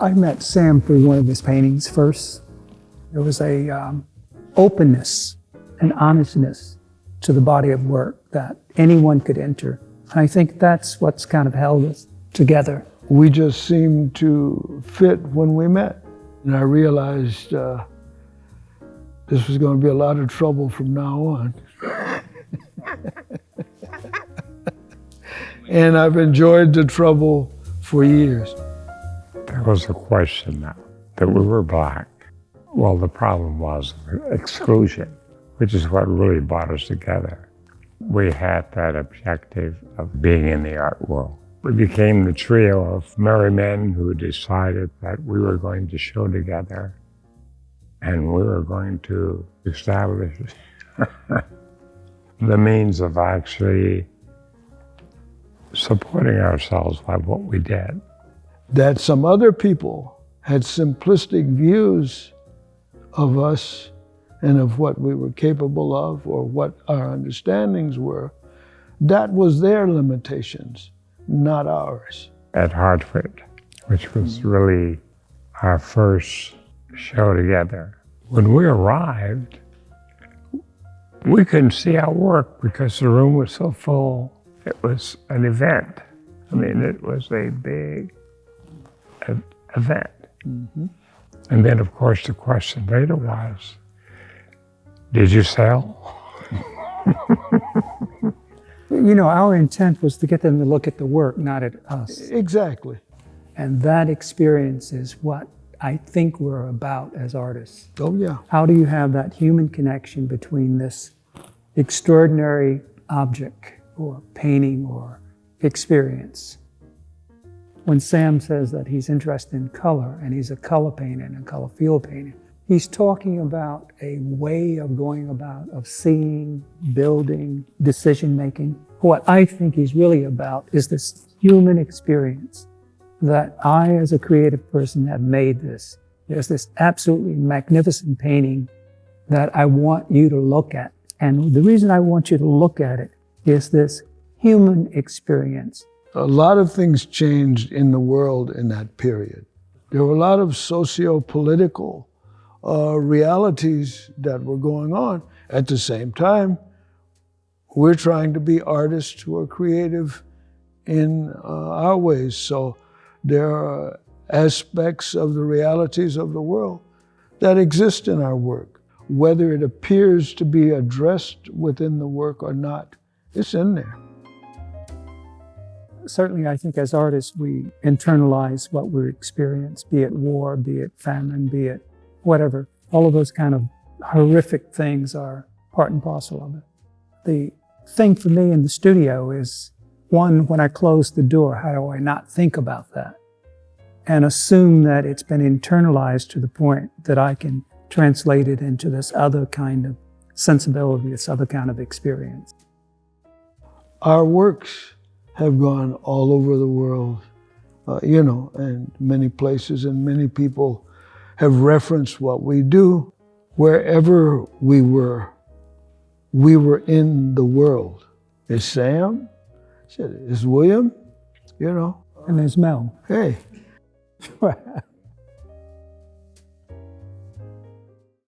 I met Sam through one of his paintings first. There was a openness and honestness to the body of work that anyone could enter. And I think that's what's kind of held us together. We just seemed to fit when we met. And I realized this was going to be a lot of trouble from now on. And I've enjoyed the trouble for years. There was a question now that we were black. Well, the problem was exclusion, which is what really brought us together. We had that objective of being in the art world. We became the trio of merry men who decided that we were going to show together and we were going to establish the means of actually supporting ourselves by what we did. That some other people had simplistic views of us and of what we were capable of or what our understandings were, that was their limitations, not ours. At Hartford, which was really our first show together. When we arrived, we couldn't see our work because the room was so full. It was an event. I mean, it was a big event. Mm-hmm. And then, of course, the question later was, did you sell? You know, our intent was to get them to look at the work, not at us. Exactly. And that experience is what I think we're about as artists. Oh, yeah. How do you have that human connection between this extraordinary object or painting or experience? When Sam says that he's interested in color and he's a color painter and a color field painter, he's talking about a way of going about, of seeing, building, decision-making. What I think he's really about is this human experience that I, as a creative person, have made this. There's this absolutely magnificent painting that I want you to look at. And the reason I want you to look at it is this human experience. A lot of things changed in the world in that period. There were a lot of socio-political realities that were going on. At the same time, we're trying to be artists who are creative in our ways. So there are aspects of the realities of the world that exist in our work. Whether it appears to be addressed within the work or not, it's in there. Certainly, I think as artists, we internalize what we experience, be it war, be it famine, be it whatever. All of those kind of horrific things are part and parcel of it. The thing for me in the studio is, one, when I close the door, how do I not think about that? And assume that it's been internalized to the point that I can translate it into this other kind of sensibility, this other kind of experience. Our works have gone all over the world, and many places, and many people have referenced what we do. Wherever we were in the world. Is Sam? Is William? And there's Mel. Hey.